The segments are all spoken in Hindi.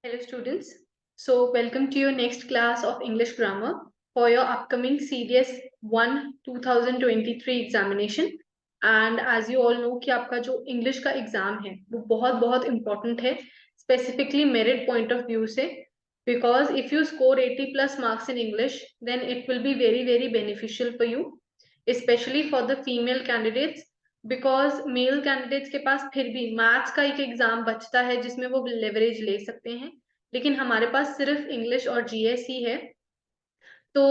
Hello students. So welcome to your next class of English grammar for your upcoming CDS 1 2023 examination. And as you all know कि आपका जो English का एग्जाम है वो बहुत बहुत important है, specifically merit point of view से, because if you score 80 plus marks in English, then it will be very beneficial for you, especially for the female candidates. Because male candidates के पास फिर भी मैथ्स का एक एग्जाम बचता है जिसमें वो लेवरेज ले सकते हैं, लेकिन हमारे पास सिर्फ इंग्लिश और जीएस ही है। तो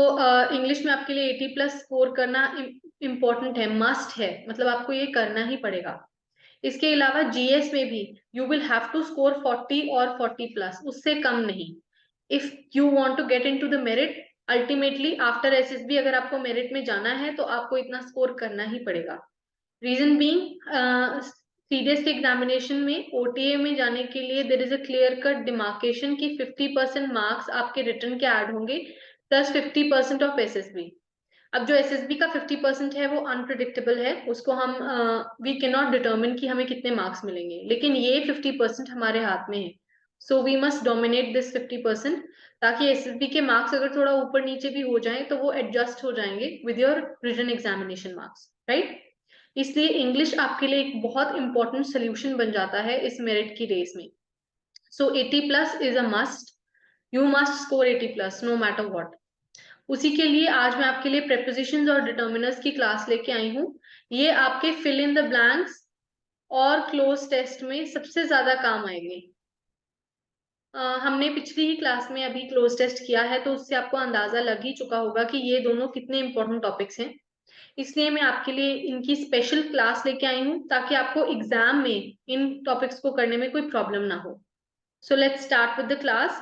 इंग्लिश में आपके लिए 80 प्लस स्कोर करना इम्पोर्टेंट है, मस्ट है, मतलब आपको ये करना ही पड़ेगा। इसके अलावा जीएस में भी you will have to score 40 और 40 प्लस, उससे कम नहीं। If you want to get into the merit, ultimately after SSB अगर आपको मेरिट में जाना है तो आपको इतना स्कोर करना ही पड़ेगा। रीजन बीइंग सीडीएस के एग्जामिनेशन में ओटीए में जाने के लिए there is a clear cut demarcation की 50% मार्क्स आपके रिटर्न के ऐड होंगे प्लस 50% ऑफ एसएसबी। अब जो एसएसबी का 50% है वो अनप्रिडिक्टेबल है, उसको हम वी कैन नॉट डिटर्मिन कि हमें कितने मार्क्स मिलेंगे, लेकिन ये 50% हमारे हाथ में है। So we must dominate this 50% ताकि एसएसबी के मार्क्स अगर थोड़ा ऊपर नीचे भी हो जाए तो वो एडजस्ट हो जाएंगे with your written examination marks, right. इसलिए इंग्लिश आपके लिए एक बहुत इंपॉर्टेंट सोल्यूशन बन जाता है इस मेरिट की रेस में। So 80 plus is a must, you must score 80 plus no matter what. उसी के लिए आज मैं आपके लिए प्रेपोजिशंस और डिटर्मिनर्स की क्लास लेके आई हूँ। ये आपके फिल इन द ब्लैंक्स और क्लोज टेस्ट में सबसे ज्यादा काम आएंगे। हमने पिछली ही क्लास में अभी क्लोज टेस्ट किया है, तो उससे आपको अंदाजा लग ही चुका होगा कि ये दोनों कितने इंपॉर्टेंट टॉपिक्स हैं। इसलिए मैं आपके लिए इनकी स्पेशल क्लास लेके आई हूँ ताकि आपको एग्जाम में इन टॉपिक्स को करने में कोई प्रॉब्लम ना हो। So let's start with the class.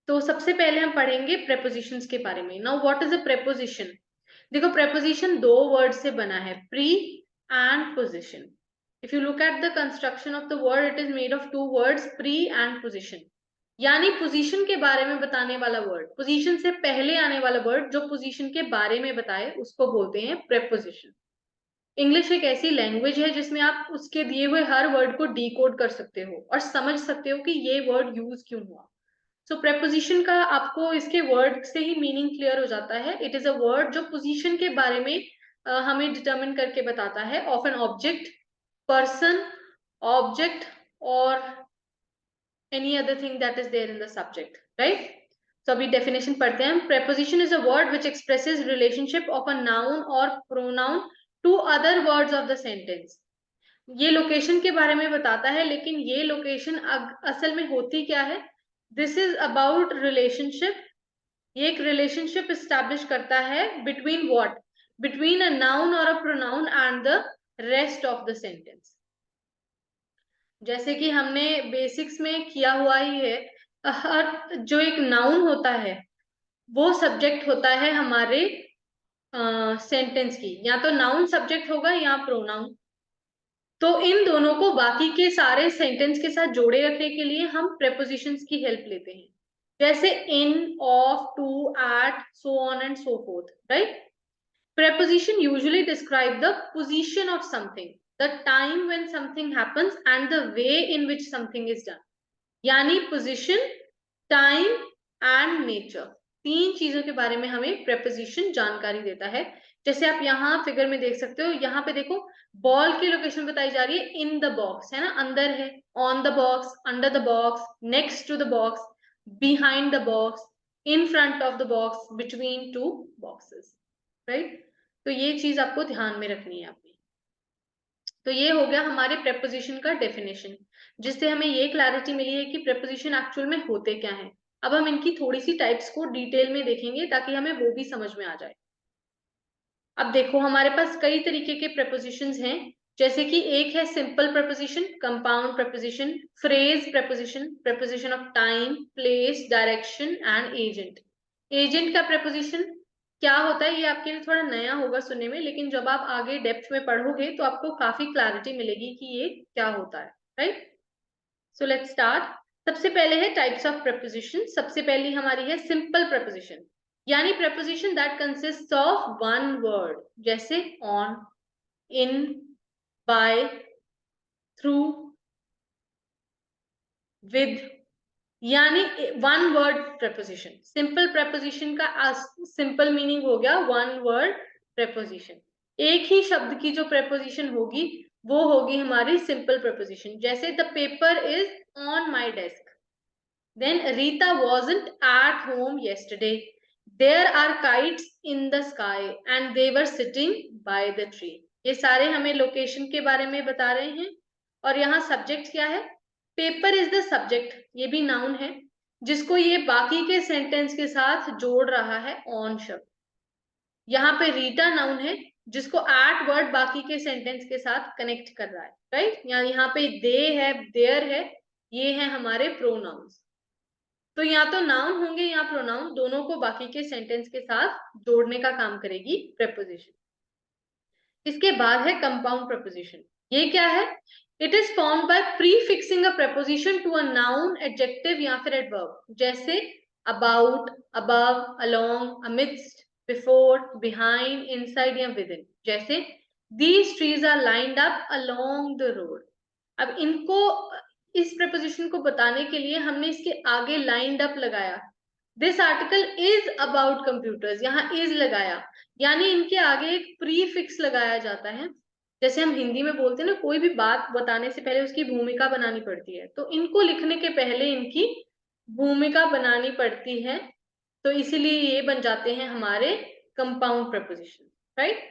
तो सबसे पहले हम पढ़ेंगे प्रेपोजिशंस के बारे में। Now what is a preposition? देखो, प्रेपोजिशन दो वर्ड से बना है, pre and position. If you look at the construction of the word, it is made of two words, pre and position. यानी पोजीशन के बारे में बताने वाला वर्ड, पोजीशन से पहले आने वाला वर्ड जो पोजीशन के बारे में बताए उसको बोलते हैं प्रेपोजिशन। इंग्लिश एक ऐसी लैंग्वेज है जिसमें आप उसके दिए हुए हर वर्ड को डिकोड कर सकते हो और समझ सकते हो कि ये वर्ड यूज क्यों हुआ। सो प्रेपोजिशन का आपको इसके वर्ड से ही मीनिंग क्लियर हो जाता है। इट इज अ वर्ड जो पोजीशन के बारे में हमें डिटरमिन करके बताता है of an object, person, object और any other thing that is there in the subject, right? So अभी definition पढ़ते हैं। Preposition is a word which expresses relationship of a noun or pronoun to other words of the sentence. ये लोकेशन के बारे में बताता है, लेकिन ये लोकेशन असल में होती क्या है? This is about relationship. ये एक relationship establish करता है between what? Between a noun or a pronoun and the rest of the sentence. जैसे कि हमने बेसिक्स में किया हुआ ही है, हर जो एक नाउन होता है वो सब्जेक्ट होता है हमारे सेंटेंस की, या तो नाउन सब्जेक्ट होगा या प्रोनाउन। तो इन दोनों को बाकी के सारे सेंटेंस के साथ जोड़े रखने के लिए हम प्रेपोजिशंस की हेल्प लेते हैं, जैसे in, of, to, at, so on and so forth, right. Preposition usually describe the position of something, the time when something happens and the way in which something is done. यानी position, time and nature, तीन चीजों के बारे में हमें preposition जानकारी देता है। जैसे आप यहाँ फिगर में देख सकते हो, यहाँ पे देखो बॉल की लोकेशन बताई जा रही है, इन द बॉक्स है ना, अंदर है, on the box, under the box, next to the box, behind the box, in front of the box, between two boxes, right. तो ये चीज आपको ध्यान में रखनी है आपने। तो ये हो गया हमारे प्रेपोजिशन का डेफिनेशन, जिससे हमें ये क्लैरिटी मिली है कि प्रेपोजिशन एक्चुअल में होते क्या हैं। अब हम इनकी थोड़ी सी टाइप्स को डिटेल में देखेंगे ताकि हमें वो भी समझ में आ जाए। अब देखो, हमारे पास कई तरीके के प्रेपोजिशंस हैं, जैसे कि एक है simple preposition, compound preposition, phrase preposition, preposition of time, place, direction and agent. Agent का प्रेपोजिशन क्या होता है ये आपके लिए थोड़ा नया होगा सुनने में, लेकिन जब आप आगे डेप्थ में पढ़ोगे तो आपको काफी क्लैरिटी मिलेगी कि ये क्या होता है, राइट। So let's start. सबसे पहले है टाइप्स ऑफ प्रेपोजिशन। सबसे पहली हमारी है सिंपल प्रेपोजिशन, यानी preposition that consist of one word, जैसे on, in, by, through, with, यानी one word preposition. Simple preposition का सिंपल मीनिंग हो गया वन वर्ड प्रेपोजिशन। एक ही शब्द की जो प्रेपोजिशन होगी वो होगी हमारी सिंपल प्रेपोजिशन। जैसे the paper is on my desk, then Rita wasn't at home yesterday, there are kites in the sky and they were sitting by the tree। ये सारे हमें लोकेशन के बारे में बता रहे हैं। और यहाँ सब्जेक्ट क्या है? पेपर इज द सब्जेक्ट, ये भी नाउन है जिसको ये बाकी के सेंटेंस के साथ जोड़ रहा है ऑन शब्द। यहाँ पे रीटा नाउन है जिसको एट वर्ड बाकी के सेंटेंस के साथ कनेक्ट कर रहा है, राइट। यहाँ पे दे है, देयर है, ये है हमारे प्रोनाउंस। तो या तो नाउन होंगे या प्रोनाउन, दोनों को बाकी के सेंटेंस के साथ जोड़ने का काम करेगी प्रेपोजिशन। इसके बाद है कंपाउंड प्रेपोजिशन। ये क्या है? It is formed by prefixing a preposition to a noun, adjective या फिर एडवर्ब। जैसे about, above, along, amidst, before, behind, inside या विद इन। जैसे these trees are lined up along the road. अब इनको, इस प्रेपोजिशन को बताने के लिए हमने इसके आगे लाइंड अप लगाया। This article is about computers, यहाँ इज लगाया, यानी इनके आगे एक प्रीफिक्स लगाया जाता है। जैसे हम हिंदी में बोलते हैं ना, कोई भी बात बताने से पहले उसकी भूमिका बनानी पड़ती है, तो इनको लिखने के पहले इनकी भूमिका बनानी पड़ती है, तो इसीलिए ये बन जाते हैं हमारे कंपाउंड प्रेपोजिशन, राइट।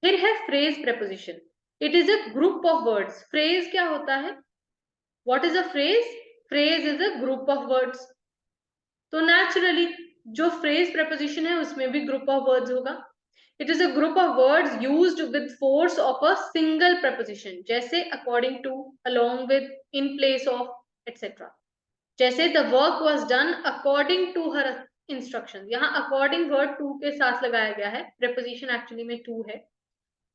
फिर है phrase preposition. It is a group of words. Phrase क्या होता है? What is a phrase? Phrase is a group of words. तो नेचुरली जो फ्रेज प्रेपोजिशन है उसमें भी ग्रुप ऑफ वर्ड्स होगा। It is a group of words used with force of a single preposition, जैसे according to, along with, in place of, etcetera. जैसे the work was done according to her instruction, यहाँ अकॉर्डिंग वर्ड टू के साथ लगाया गया है, प्रेपोजिशन एक्चुअली में टू है।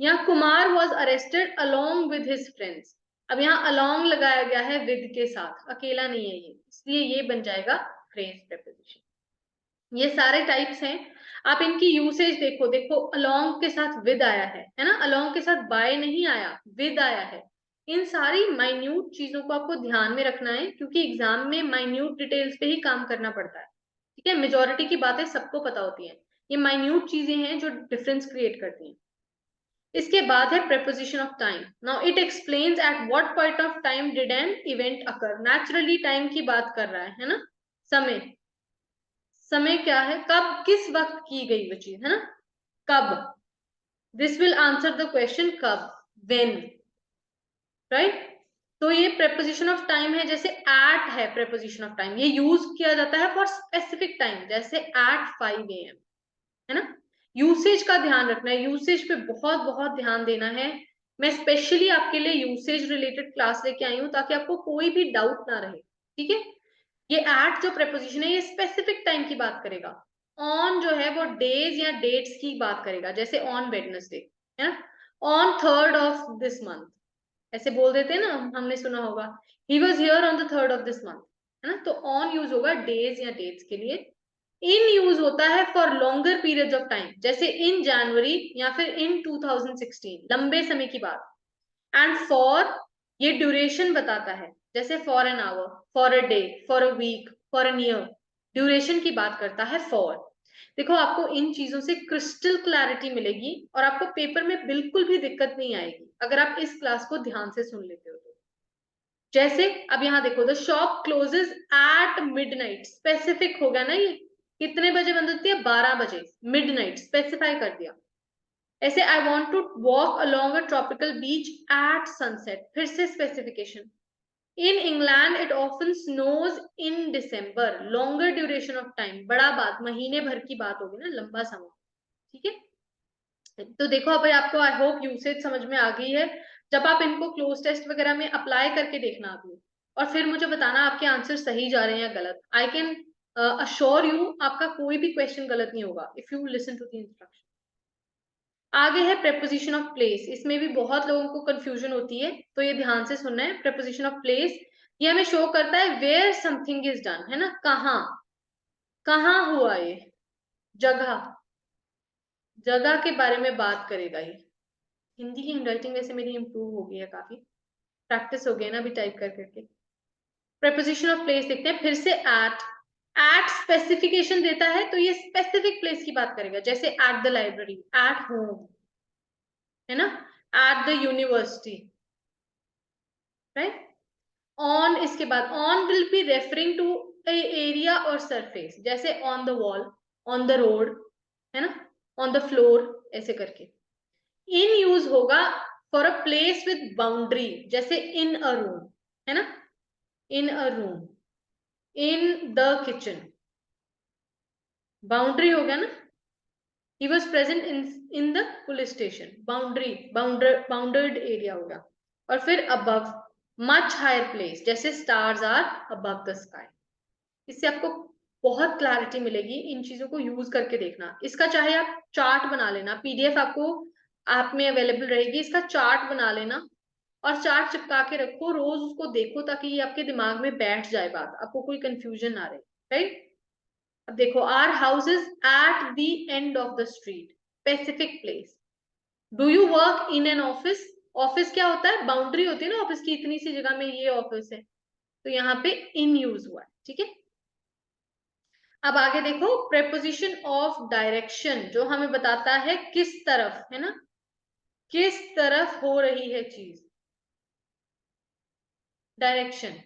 यहाँ Kumar was arrested along with his friends. अब यहाँ अलोंग लगाया गया है विद के साथ, अकेला नहीं है ये, इसलिए ये बन जाएगा फ्रेज प्रेपोजिशन। ये सारे टाइप्स हैं। आप इनकी यूसेज देखो, देखो अलोंग के साथ विद आया है ना, अलोंग के साथ बाय नहीं आया, विद आया है। इन सारी माइन्यूट चीजों को आपको ध्यान में रखना है, क्योंकि एग्जाम में माइन्यूट डिटेल्स पे ही काम करना पड़ता है, ठीक है। मेजोरिटी की बातें सबको पता होती हैं, ये माइन्यूट चीजें हैं जो डिफरेंस क्रिएट करती हैं। इसके बाद है preposition of time। now it explains at what point of time did an event occur। naturally time की बात कर रहा है ना, समय। समय क्या है? कब, किस वक्त की गई वो चीज, है ना, कब। This will answer the question कब, when, राइट। तो ये preposition of time है। जैसे at है preposition of time, ये यूज किया जाता है फॉर स्पेसिफिक टाइम, जैसे at 5 AM, है ना। यूसेज का ध्यान रखना है, यूसेज पे बहुत बहुत ध्यान देना है। मैं स्पेशली आपके लिए यूसेज रिलेटेड क्लास लेके आई हूँ ताकि आपको कोई भी डाउट ना रहे, ठीक है। ये एट जो प्रेपोजिशन है ये स्पेसिफिक टाइम की बात करेगा। ऑन जो है वो डेज या डेट्स की बात करेगा, जैसे ऑन वेडनेसडे, है ना, on 3rd of this month, ऐसे बोल देते हैं ना, हमने सुना होगा, he was here on the 3rd of this month, है ना। तो ऑन यूज होगा डेज या डेट्स के लिए। इन यूज होता है for longer periods of time, जैसे इन जनवरी या फिर इन 2016, लंबे समय की बात। एंड फॉर, ये ड्यूरेशन बताता है, जैसे for an hour, for a day, for a week, for an year, duration की बात करता है फॉर। देखो आपको इन चीजों से क्रिस्टल क्लैरिटी मिलेगी और आपको पेपर में बिल्कुल भी दिक्कत नहीं आएगी अगर आप इस क्लास को ध्यान से सुन लेते हो तो। जैसे अब यहाँ देखो, the shop closes at midnight, specific हो गया ना, ये कितने बजे बंद होती है? 12 बजे, मिडनाइट स्पेसिफाई कर दिया। ऐसे I want to walk along a tropical beach at sunset, फिर से specification. In England it often snows in December, longer duration of time, बड़ा बात, महीने भर की बात होगी ना, लंबा समय, ठीक है। तो देखो अब आपको आई होप यूसेज समझ में आ गई है। जब आप इनको क्लोज टेस्ट वगैरह में अप्लाई करके देखना आपने, और फिर मुझे बताना आपके आंसर सही जा रहे हैं या गलत। आई कैन अश्योर यू आपका कोई भी क्वेश्चन गलत नहीं होगा if you listen to the instruction. आगे है प्रेपोजिशन ऑफ प्लेस। इसमें भी बहुत लोगों को कंफ्यूजन होती है, तो ये ध्यान से सुनना है। प्रेपोजिशन ऑफ प्लेस ये हमें शो करता है वेयर समथिंग इज डन, है ना, कहाँ, कहाँ हुआ ये, जगह, जगह के बारे में बात करेगा ये। हिंदी की हैंडराइटिंग वैसे मेरी इंप्रूव हो गई है काफी, प्रैक्टिस हो गई है ना अभी टाइप कर करके। प्रेपोजिशन ऑफ प्लेस देखते हैं फिर से एट स्पेसिफिकेशन देता है तो ये स्पेसिफिक प्लेस की बात करेगा, जैसे at the library, at home, है ना, at the university, right. On, इसके बाद on will be referring to a area और सरफेस, जैसे on the wall, on the road, है ना, ऑन द फ्लोर, ऐसे करके। इन यूज होगा for a place with boundary, जैसे इन अ रूम, है ना, in a room, in the kitchen, boundary हो गया ना। He was present in the police station, boundary, bounded area होगा। और फिर अबव, मच हायर प्लेस, जैसे stars are above the sky. इससे आपको बहुत क्लैरिटी मिलेगी, इन चीजों को यूज करके देखना। इसका चाहे आप चार्ट बना लेना, पीडीएफ आपको ऐप में अवेलेबल रहेगी, इसका चार्ट बना लेना और चार्ट चिपका के रखो, रोज उसको देखो ताकि ये आपके दिमाग में बैठ जाए बात, आपको कोई कंफ्यूजन ना रहे, राइट। अब देखो, our house is at the end of the street, specific place. Do you work in an office, office क्या होता है, बाउंड्री होती है ना ऑफिस की, इतनी सी जगह में ये ऑफिस है, तो यहाँ पे इन यूज हुआ है, ठीक है। अब आगे देखो, प्रेपोजिशन ऑफ डायरेक्शन जो हमें बताता है किस तरफ, है ना, किस तरफ हो रही है चीज, डायरेक्शन।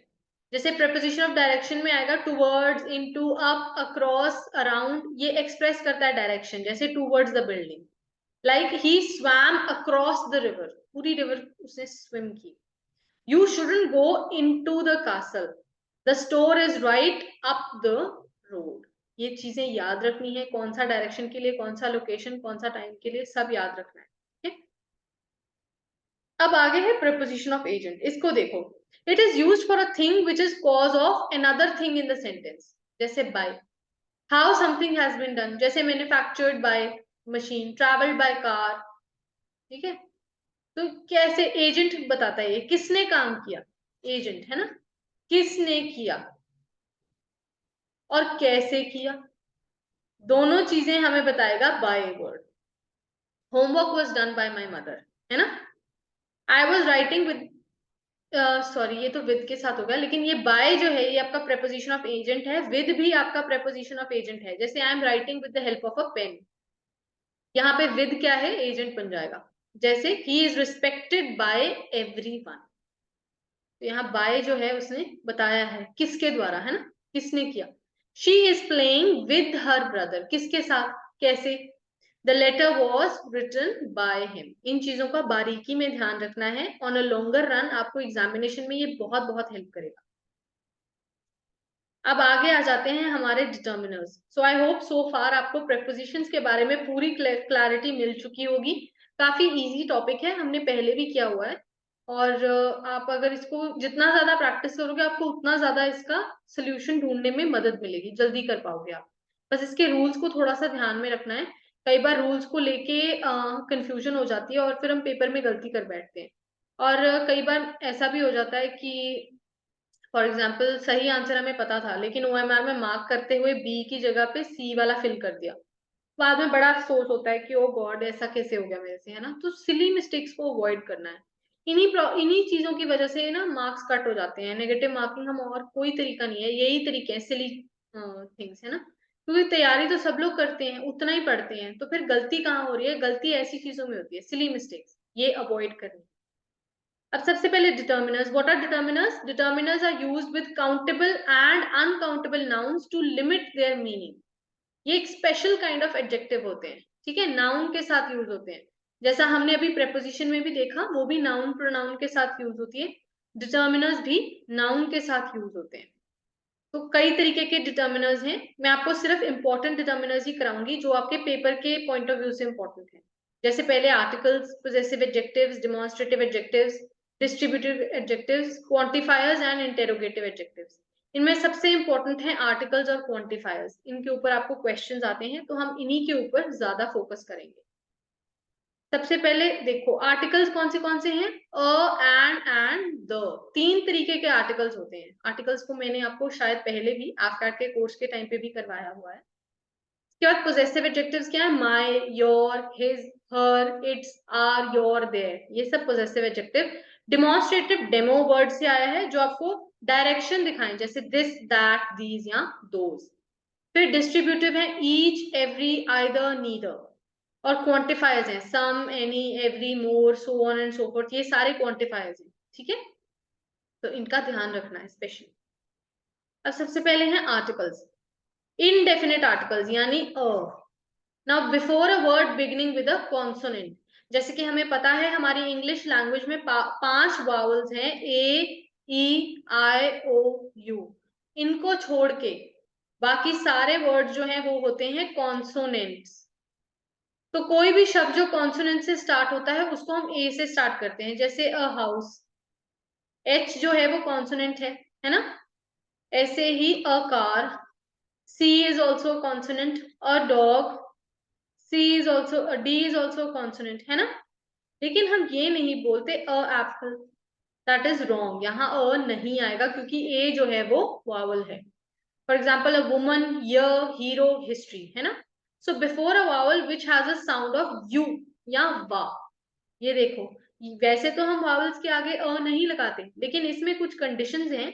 जैसे प्रेपोजिशन ऑफ डायरेक्शन में आएगा towards, into, up, across, around, ये एक्सप्रेस करता है डायरेक्शन, जैसे towards the building, like he swum across the river, पूरी रिवर उसने स्विम की। You shouldn't go into the castle, the store is right up the road. ये चीजें याद रखनी है, कौन सा डायरेक्शन के लिए, कौन सा लोकेशन, कौन सा टाइम के लिए, सब याद रखना है, ठीक है। अब आगे है प्रीपोजिशन ऑफ एजेंट, इसको देखो। It is used for a thing which is cause of another thing in the sentence, जैसे by, how something has been done, जैसे manufactured by machine, travelled by car, ठीक है। तो कैसे एजेंट बताता है, ये किसने काम किया, एजेंट, है ना, किसने किया और कैसे किया, दोनों चीजें हमें बताएगा by word. Homework was done by my mother, है ना। I was writing with, sorry ये तो विद के साथ हो गया, लेकिन ये बाय जो है ये आपका प्रेपोजिशन ऑफ एजेंट है, विद भी आपका प्रेपोजिशन ऑफ एजेंट है, जैसे I am writing with the help of a pen, यहाँ पे विद क्या है, एजेंट बन जाएगा। जैसे he is respected by everyone, तो यहाँ बाय जो है उसने बताया है किसके द्वारा, है ना, किसने किया। She is playing with her brother, किसके साथ, कैसे। The letter was written by him. इन चीजों का बारीकी में ध्यान रखना है, ऑन अ लॉन्गर रन आपको एग्जामिनेशन में ये बहुत बहुत हेल्प करेगा। अब आगे आ जाते हैं हमारे determiners. So I hope so फार आपको प्रेपोजिशंस के बारे में पूरी क्लैरिटी मिल चुकी होगी। काफी इजी टॉपिक है, हमने पहले भी किया हुआ है, और आप अगर इसको जितना ज्यादा प्रैक्टिस करोगे आपको उतना ज्यादा इसका सोल्यूशन ढूंढने में मदद मिलेगी, जल्दी कर पाओगे आप। बस इसके रूल्स को थोड़ा सा ध्यान में रखना है, कई बार रूल्स को लेके कंफ्यूजन हो जाती है और फिर हम पेपर में गलती कर बैठते हैं। और कई बार ऐसा भी हो जाता है कि फॉर एग्जाम्पल सही आंसर हमें पता था लेकिन ओएमआर में मार्क करते हुए बी की जगह पे सी वाला फिल कर दिया, बाद में बड़ा अफसोस होता है कि ओ गॉड ऐसा कैसे हो गया मेरे से, है ना। तो सिली मिस्टेक्स को अवॉइड करना है, इन्हीं चीजों की वजह से ना मार्क्स कट हो जाते हैं। नेगेटिव मार्किंग हम और कोई तरीका नहीं है, यही तरीके हैं, सिली थिंग्स, है ना। क्योंकि तैयारी तो सब लोग करते हैं, उतना ही पढ़ते हैं, तो फिर गलती कहाँ हो रही है, गलती ऐसी चीजों में होती है, सिली मिस्टेक्स, ये अवॉइड करनी। अब सबसे पहले determiners, what are determiners, determiners are used with countable and uncountable nouns to limit their meaning. ये एक स्पेशल काइंड ऑफ एडजेक्टिव होते हैं, ठीक है, नाउन के साथ यूज होते हैं, जैसा हमने अभी प्रेपोजिशन में भी देखा, वो भी नाउन प्रोनाउन के साथ यूज होती है, डिटर्मिनर्स भी नाउन के साथ यूज होते हैं। तो कई तरीके के डिटर्मिनर्स हैं, मैं आपको सिर्फ इंपॉर्टेंट डिटर्मिनर्स ही कराऊंगी जो आपके पेपर के पॉइंट ऑफ व्यू से इंपॉर्टेंट है। जैसे पहले articles, possessive adjectives, demonstrative adjectives, distributive adjectives, quantifiers and interrogative adjectives. इनमें सबसे इंपॉर्टेंट है आर्टिकल्स और क्वांटिफायर्स, इनके ऊपर आपको क्वेश्चंस आते हैं, तो हम इन्हीं के ऊपर ज्यादा फोकस करेंगे। सबसे पहले देखो आर्टिकल्स कौन से हैं, अ, एंड द, तीन तरीके के आर्टिकल्स होते हैं। आर्टिकल्स को मैंने आपको शायद पहले भी एफकैट के कोर्स के टाइम पे भी करवाया हुआ है। इसके बाद पोजेसिव एडजेक्टिव्स क्या है, my, your, his, her, its, our, your, their, ये सब possessive adjective demonstrative demo word से आया है जो आपको डायरेक्शन दिखाएं, जैसे दिस, दैट, दीज या दोज। फिर डिस्ट्रीब्यूटिव है ईच, एवरी, आइदर, नीदर। और क्वांटिफायर्स हैं some, any, every, more, so on and so forth. ये सारे क्वांटिफायर्स हैं, ठीक है, तो इनका ध्यान रखना है स्पेशली। अब सबसे पहले हैं आर्टिकल्स। इनडेफिनेट आर्टिकल्स यानी a. Now before a word beginning with a consonant, जैसे कि हमें पता है हमारी इंग्लिश लैंग्वेज में 5 वावल्स हैं, ए, ई, आई, ओ, यू। इनको छोड़ के बाकी सारे वर्ड जो हैं वो होते हैं कॉन्सोनेंट्स। तो कोई भी शब्द जो कॉन्सोनेंट से स्टार्ट होता है उसको हम ए से स्टार्ट करते हैं, जैसे अ हाउस, एच जो है वो कॉन्सोनेंट है ना। ऐसे ही a car, c is also consonant. A dog, c is also, d is also consonant, है ना। लेकिन हम ये नहीं बोलते a apple, that is wrong. यहाँ अ नहीं आएगा क्योंकि ए जो है वो वावल है। For example a woman, year, hero, history, है ना। So before a vowel which has a sound of U या वा, ये देखो, वैसे तो हम वावल्स के आगे अ नहीं लगाते, लेकिन इसमें कुछ कंडीशंस हैं।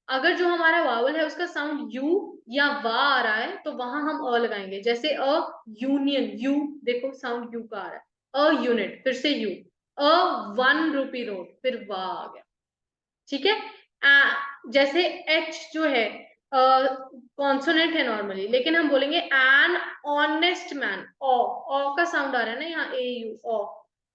अगर जो हमारा वावल है उसका साउंड यू या वा आ रहा है तो वहां हम अ लगाएंगे, जैसे अ यूनियन, यू देखो साउंड यू का आ रहा है। अ यूनिट, फिर से यू। अ 1 रुपी नोट, फिर वा आ गया, ठीक है। जैसे एच जो है कॉन्सोनेंट है नॉर्मली, लेकिन हम बोलेंगे एन ऑनेस्ट मैन, ओ का साउंड आ रहा है ना यहाँ, ए यू ओ,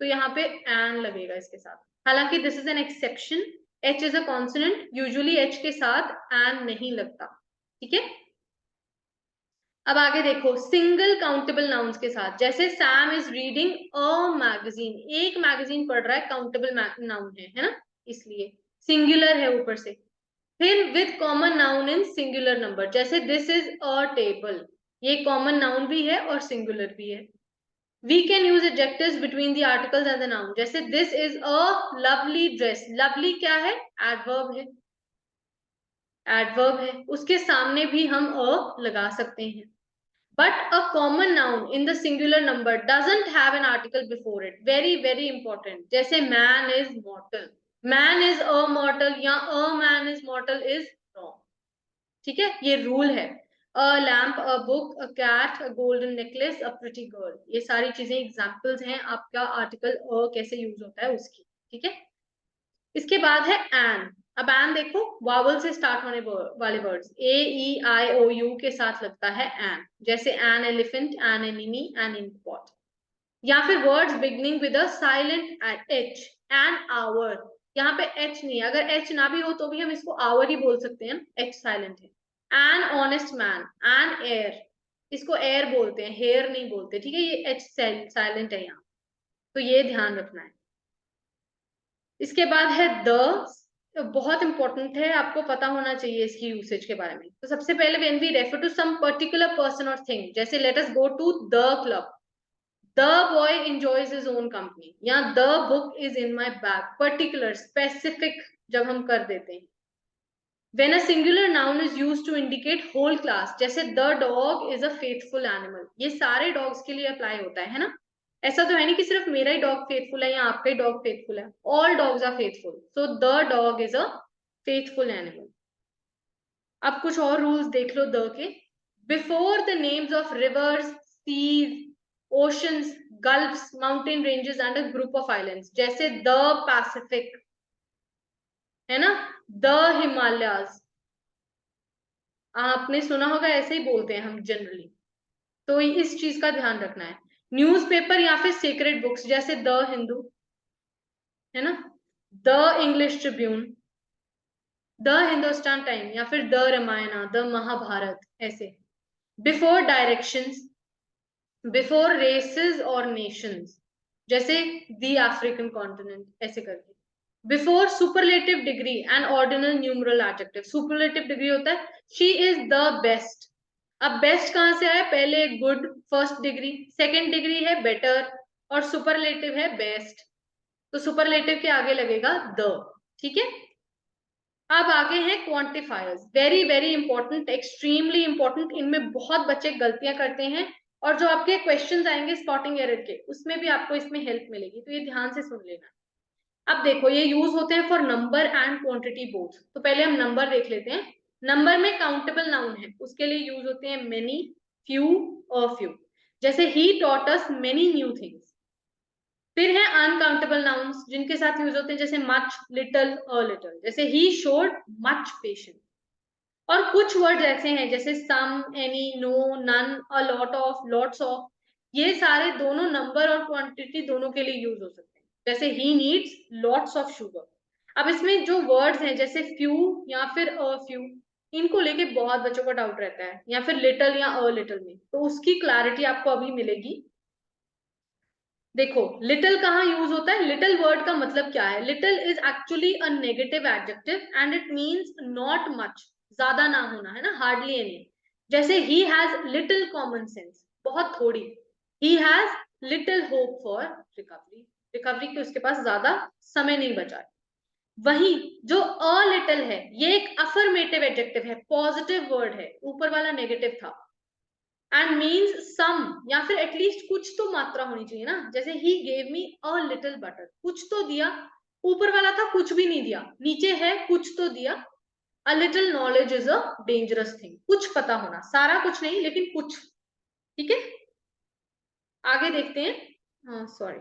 तो यहाँ पे एन लगेगा इसके साथ। हालांकि this is an exception, H is a consonant, usually H के साथ एन नहीं लगता, ठीक है। अब आगे देखो सिंगल काउंटेबल नाउन्स के साथ, जैसे Sam is reading a magazine, एक मैगजीन पढ़ रहा है, काउंटेबल नाउन है ना, इसलिए सिंगुलर है ऊपर से। फिर with common noun in singular number, जैसे दिस इज अ टेबल, ये कॉमन नाउन भी है और सिंगुलर भी है। We can use adjectives between the articles and the noun, जैसे this is a lovely dress, lovely क्या है, एडवर्ब है, एडवर्ब है, उसके सामने भी हम अ लगा सकते हैं। But a common noun in the singular number doesn't have an article before it. Very, very important. जैसे man is mortal, man is a mortal या a man is mortal is wrong. ठीक है, ये रूल है। A lamp, a book, a cat, a golden necklace, a pretty girl, ये सारी चीजें एग्जाम्पल्स हैं आपका आर्टिकल अ कैसे यूज होता है उसकी, ठीक है। इसके बाद है एन। अब एन देखो, वावल से स्टार्ट होने वाले words, A, E, I, O, you के साथ लगता है एन, जैसे an elephant, an enemy, an inkpot. या फिर words beginning with a silent h, an hour, यहाँ पे एच नहीं है, अगर एच ना भी हो तो भी हम इसको आवर ही बोल सकते हैं, एच साइलेंट है। An honest man, an air, इसको एयर बोलते हैं, हेयर नहीं बोलते, ठीक है, ये एच साइलेंट है यहाँ, तो ये ध्यान रखना है। इसके बाद है द, बहुत इंपॉर्टेंट है, आपको पता होना चाहिए इसकी यूसेज के बारे में। तो सबसे पहले when we refer to some particular person और थिंग, जैसे let us go to the club, the boy enjoys his own company, या the book is in my bag, particular specific जब हम कर देते हैं। When a singular noun is used to indicate whole class, जैसे the dog is a faithful animal, ये सारे डॉग्स के लिए अप्लाई होता है ना। ऐसा तो है नहीं कि सिर्फ मेरा ही डॉग फेथफुल है या आपका ही डॉग फेथफुल है, all dogs are faithful, so the dog is a faithful animal. अब कुछ और रूल्स देख लो द के। Before the names of rivers, seas, oceans, gulfs, mountain ranges and a group of islands, जैसे द पैसिफिक, है ना, द हिमालयाज, आपने सुना होगा, ऐसे ही बोलते हैं हम जनरली, तो इस चीज का ध्यान रखना है। न्यूज़पेपर या फिर सीक्रेट बुक्स, जैसे द हिंदू, है ना, the English Tribune, the Hindustan time या फिर द रामायण, द महाभारत, ऐसे। बिफोर डायरेक्शंस, बिफोर रेसेस और नेशंस, जैसे द अफ्रीकन कॉन्टिनेंट, ऐसे करके। Before superlative degree and ordinal numeral adjective, superlative degree होता है शी इज द बेस्ट। अब बेस्ट कहां से आया, पहले good first degree, second degree है बेटर, और सुपरलेटिव है बेस्ट, तो सुपरलेटिव के आगे लगेगा द, ठीक है। अब आगे हैं quantifiers, very very important, extremely important, इनमें बहुत बच्चे गलतियां करते हैं, और जो आपके क्वेश्चंस आएंगे स्पॉटिंग एरर के, उसमें भी आपको इसमें हेल्प मिलेगी, तो ये ध्यान से सुन लेना। अब देखो ये यूज होते हैं for number and quantity both. तो पहले हम नंबर देख लेते हैं। नंबर में काउंटेबल नाउन है, उसके लिए यूज होते हैं मेनी, फ्यू और फ्यू। जैसे he taught us many new things. फिर है अनकाउंटेबल नाउन्स जिनके साथ यूज होते हैं, जैसे मच, लिटल, अ लिटल। जैसे ही शोड मच पेशेंस। और कुछ वर्ड ऐसे हैं जैसे some, any, no, none, a lot of, lots of. ये सारे दोनों नंबर और क्वांटिटी दोनों के लिए यूज हो सकते हैं। जैसे he needs lots of sugar. अब इसमें जो वर्ड्स हैं जैसे फ्यू या फिर अ फ्यू, इनको लेके बहुत बच्चों का डाउट रहता है, या फिर लिटल या अ लिटल में, तो उसकी क्लैरिटी आपको अभी मिलेगी। देखो लिटिल कहाँ यूज होता है, लिटिल वर्ड का मतलब क्या है। Little is actually a negative adjective and it means not much, ज्यादा ना होना, है ना, हार्डली एनी। जैसे he has little common sense, बहुत थोड़ी। He has little hope for recovery, recovery के उसके पास ज्यादा समय नहीं बचा है। वही जो अ लिटिल है, ये एक अफर्मेटिव एडजेक्टिव है, पॉजिटिव वर्ड है, ऊपर वाला नेगेटिव था। एंड मीन्स सम, या फिर एटलीस्ट कुछ तो मात्रा होनी चाहिए ना। जैसे he gave me a little butter, कुछ तो दिया। ऊपर वाला था कुछ भी नहीं दिया, नीचे है कुछ तो दिया। A little knowledge is a dangerous thing, कुछ पता होना, सारा कुछ नहीं लेकिन कुछ। ठीक है, आगे देखते हैं। हाँ सॉरी,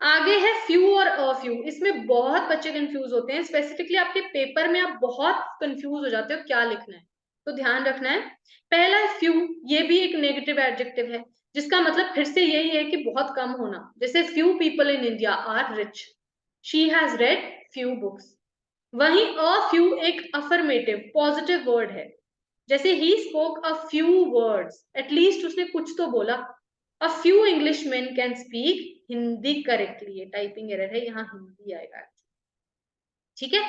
आगे है फ्यू और अ फ्यू। इसमें बहुत बच्चे कंफ्यूज होते हैं, स्पेसिफिकली आपके पेपर में आप बहुत कंफ्यूज हो जाते हो क्या लिखना है। तो ध्यान रखना है। पहला है फ्यू, ये भी एक नेगेटिव एडजेक्टिव है, जिसका मतलब फिर से यही है कि बहुत कम होना। जैसे few people in India are rich, she has read few books. वहीं अ फ्यू एक अफर्मेटिव पॉजिटिव वर्ड है। जैसे he spoke a few words, at least उसने कुछ तो बोला। A few English man can speak Hindi correctly, ये टाइपिंग एरर है, यहाँ हिंदी आएगा। ठीक है,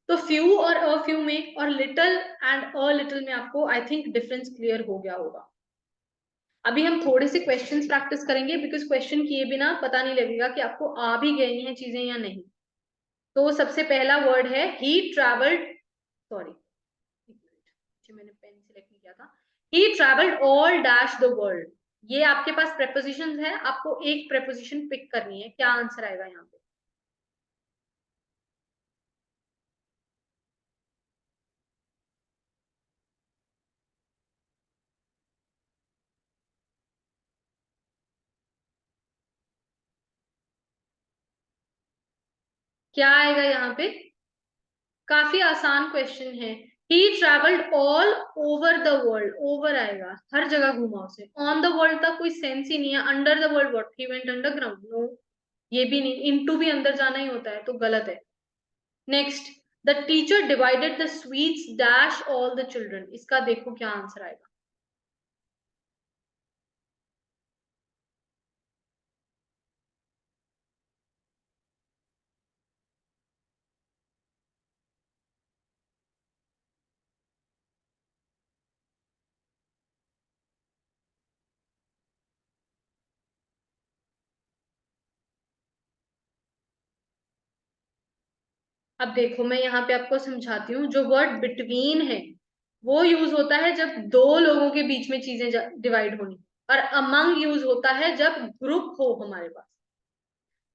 तो फ्यू और अ फ्यू में और लिटिल एंड अ लिटिल में आपको आई थिंक डिफरेंस क्लियर हो गया होगा। अभी हम थोड़े से क्वेश्चंस प्रैक्टिस करेंगे, बिकॉज क्वेश्चन किए बिना पता नहीं लगेगा कि आपको आ भी गई हैं चीजें या नहीं। तो सबसे पहला वर्ड है ही ट्रैवल्ड, सॉरी मैंने पेन सिलेक्ट नहीं किया था। He travelled all dash the world. ये आपके पास प्रेपोजिशंस है, आपको एक प्रेपोजिशन पिक करनी है, क्या आंसर आएगा यहाँ पे। क्या आएगा यहाँ पे, काफी आसान क्वेश्चन है। He travelled all over the world, over आएगा, हर जगह घूमा उसे। ऑन द वर्ल्ड का कोई सेंस ही नहीं है। Under the world what, he went underground, no, ये भी नहीं। इनटू भी अंदर जाना ही होता है, तो गलत है। Next, the teacher divided the sweets dash all the children, इसका देखो क्या आंसर आएगा। अब देखो मैं यहाँ पे आपको समझाती हूँ। जो वर्ड बिटवीन है वो यूज होता है जब दो लोगों के बीच में चीजें डिवाइड होनी। और अमंग यूज होता है जब ग्रुप हो हमारे पास।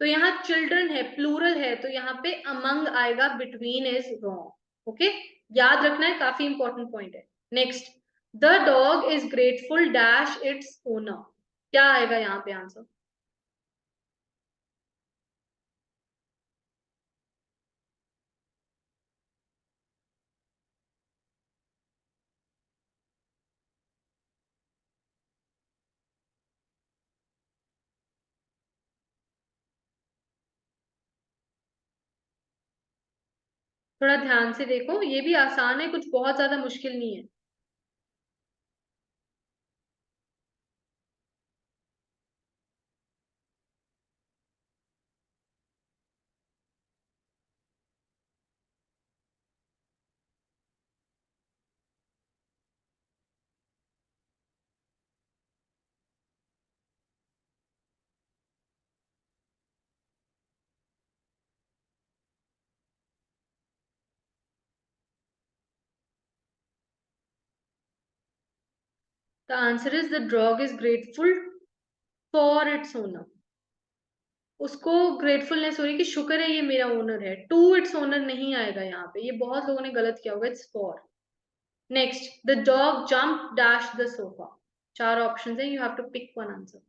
तो यहाँ चिल्ड्रन है, प्लूरल है, तो यहाँ पे अमंग आएगा, बिटवीन इज रॉन्ग। ओके, याद रखना है, काफी इंपॉर्टेंट पॉइंट है। Next, the dog is grateful dash its owner, क्या आएगा यहाँ पे आंसर। थोड़ा ध्यान से देखो, ये भी आसान है, कुछ बहुत ज्यादा मुश्किल नहीं है। The answer is the dog is grateful for its owner. उसको ग्रेटफुलनेस हो रही है कि शुक्र है ये मेरा ओनर है। टू इट्स ओनर नहीं आएगा यहाँ पे, ये बहुत लोगों ने गलत किया होगा, it's for. Next, the dog jump dash the sofa. चार ऑप्शन है, you have to pick one answer.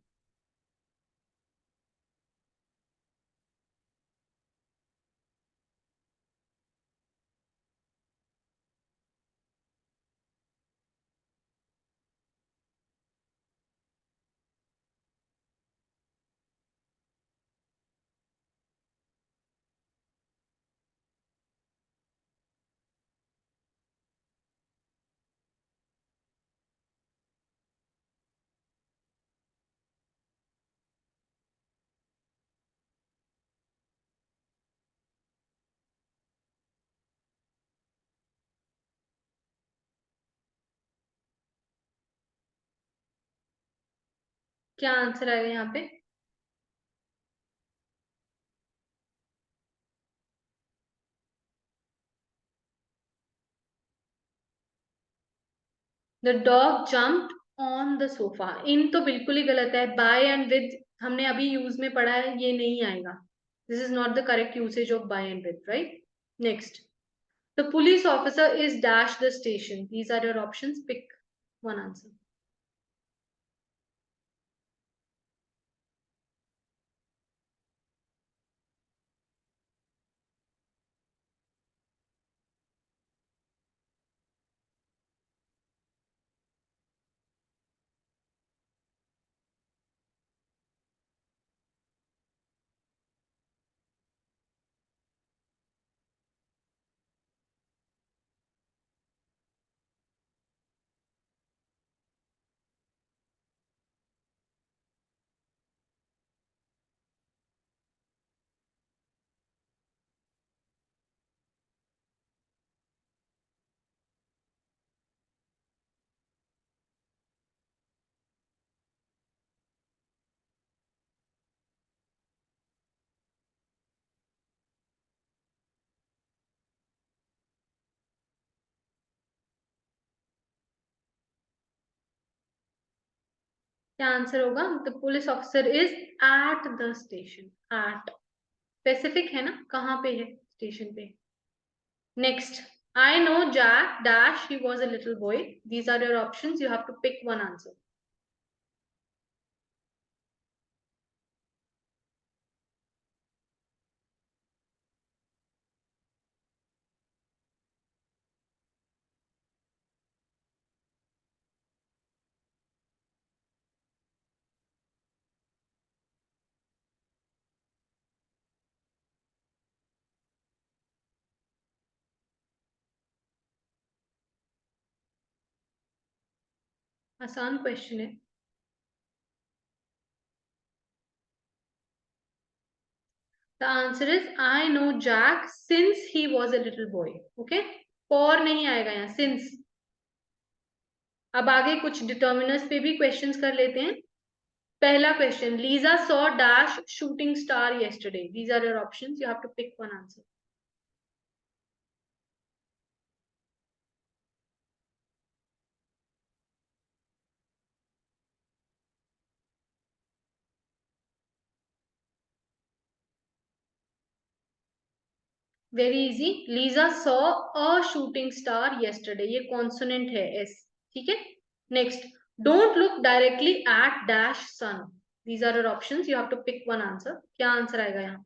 क्या आंसर आएगा यहाँ पे? The dog jump on the sofa. In तो बिल्कुल ही गलत है। बाय एंड विद हमने अभी यूज में पढ़ा है, ये नहीं आएगा। This is not the correct usage of by and with, right? Next, the police officer is dash the station. These are your options, pick one answer. क्या आंसर होगा? The police officer is at the station. At specific है ना, कहाँ पे है स्टेशन पे। Next, I know Jack dash he was a little boy. These are your option, you have to pick one answer. आसान क्वेश्चन है। The answer is I know Jack since he was a little boy. Okay, for नहीं आएगा यहाँ, सिंस। अब आगे कुछ डिटर्मिनर्स पे भी क्वेश्चंस कर लेते हैं। पहला question, Lisa saw dash shooting star yesterday। These are your options, you have to pick one answer. Very easy, Lisa saw a shooting star yesterday। ये कॉन्सोनेंट है, एस। ठीक है। Next, don't look directly at dash sun. These are your options, you have to pick one answer. क्या आंसर आएगा यहाँ?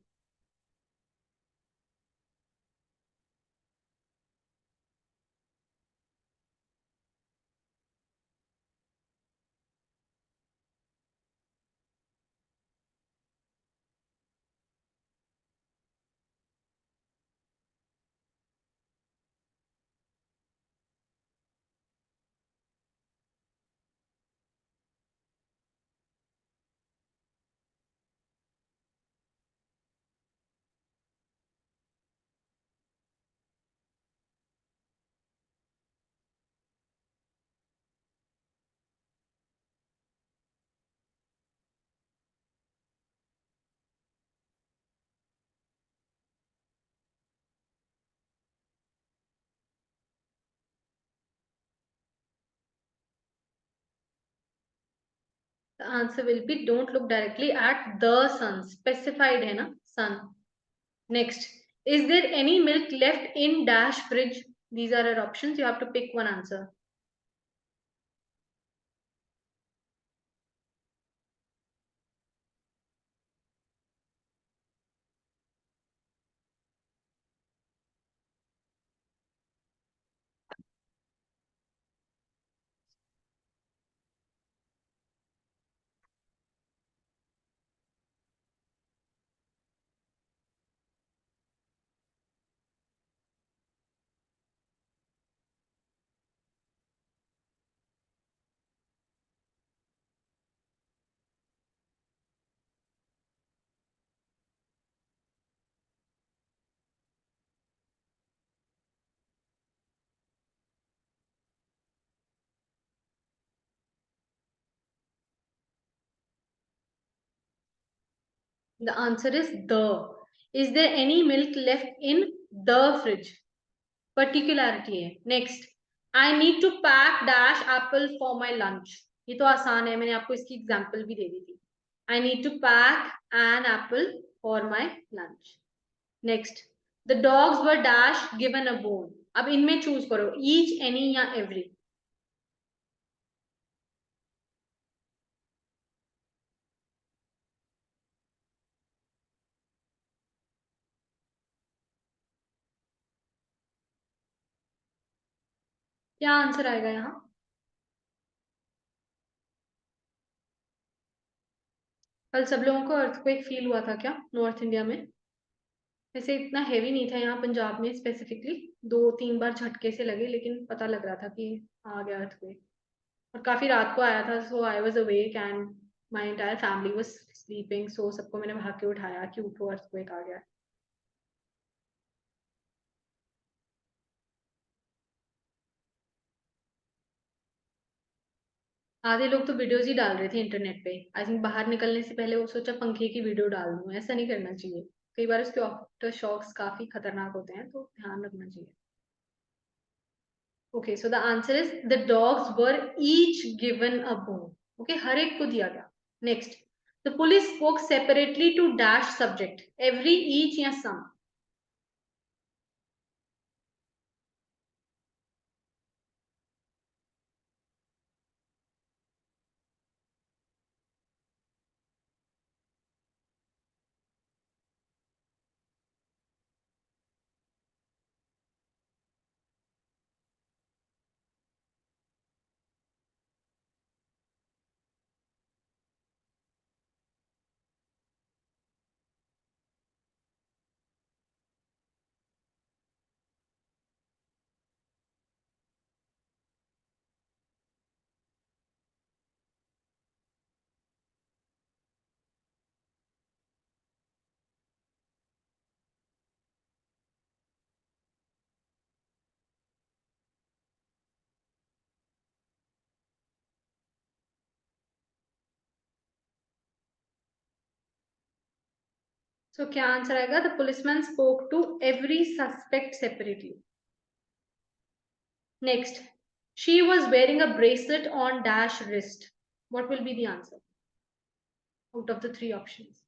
Answer will be don't look directly at the sun, specified है ना sun. Next, is there any milk left in dash fridge? These are our options. You have to pick one answer. The answer is the. Is there any milk left in the fridge? Particularity है. Next, I need to pack dash apple for my lunch. ये तो आसान है, मैंने आपको इसकी एग्जाम्पल भी दे दी थी. I need to pack an apple for my lunch. Next, the dogs were dash given a bone. अब इनमें चूज करो, each, any या every. क्या आंसर आएगा यहाँ? कल सब लोगों को अर्थक्वेक फील हुआ था क्या नॉर्थ इंडिया में? वैसे इतना हैवी नहीं था यहाँ पंजाब में स्पेसिफिकली, 2-3 बार झटके से लगे, लेकिन पता लग रहा था कि आ गया अर्थक्वेक. और काफी रात को आया था, so I was awake and my entire family was sleeping, so सबको मैंने भाग के उठाया कि उठो अर्थक्वेक आ गया. आधे लोग तो वीडियोज ही डाल रहे थे इंटरनेट पे. आई थिंक बाहर निकलने से पहले वो सोचा पंखे की वीडियो डाल दूं. ऐसा नहीं करना चाहिए, कई बार उसके आफ्टर शॉक्स काफी खतरनाक होते हैं, तो ध्यान रखना चाहिए. Okay, so the answer is the dogs were each given a bone. Okay, हर एक को दिया गया. Next, the police spoke separately to dash subject. Every, each या some. So क्या आंसर आएगा? The policeman spoke to every suspect separately. Next, she was wearing a bracelet on dash wrist. What will be the answer out of the three options?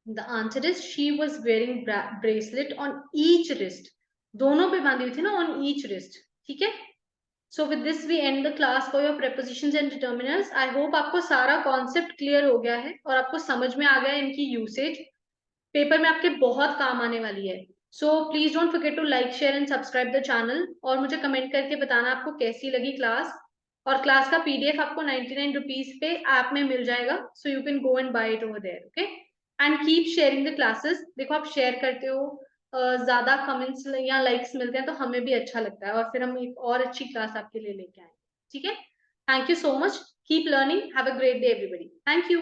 The answer is she was wearing bracelet on each wrist. दोनों पे बांधी हुई थी ना, on each wrist. ठीक है? So with this we end the class for your prepositions and determiners. I hope आपको सारा concept clear हो गया है और आपको समझ में आ गया है इनकी usage. पेपर में आपके बहुत काम आने वाली है. So please don't forget to like, share and subscribe the channel. और मुझे कमेंट करके बताना आपको कैसी लगी क्लास. और क्लास का PDF आपको 99 रुपीज पे ऐप में मिल जाएगा. So you can go and buy it over there. Okay? And keep sharing the classes. देखो आप शेयर करते हो, ज्यादा कमेंट्स या लाइक्स मिलते हैं तो हमें भी अच्छा लगता है और फिर हम एक और अच्छी क्लास आपके लिए लेके आए। ठीक है, thank you so much, keep learning, have a great day everybody, thank you.